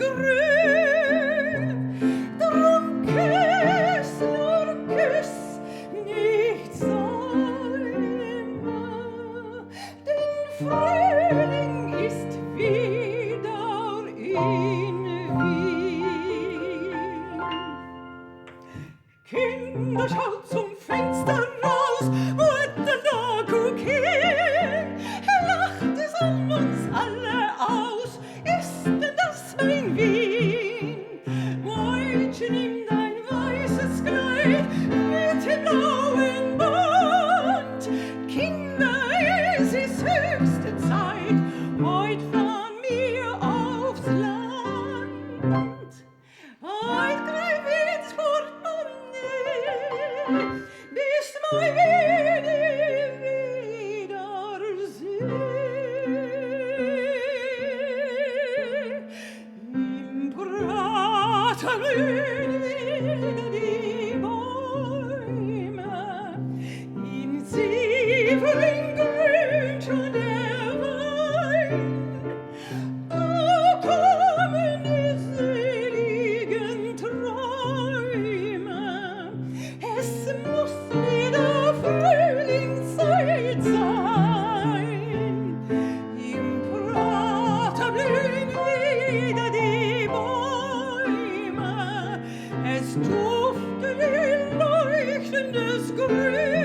Grün. Drum küss, nur küss, nicht Salme, denn Frühling ist wieder in Wien. Kinder, schaut zum Fenster raus, Mutter da Kuckuck, lacht es uns alle aus, ist denn das mein Wien? Mädchen, nimm dein weißes Kleid mit dem blauen Band. Kinder, es ist höchste Zeit, heut fahren wir aufs Land. Heut greif ins Portemonnaie, bis mal wiedersehen. Im Praterlön wieder die Bäume, in Zwiebeln grünt schon der Wein. Da kommen die seligen Träume, es muss wieder Frühlingszeit sein. Im Prater blühen wieder die Bäume, es duftet wie leuchtendes Grün.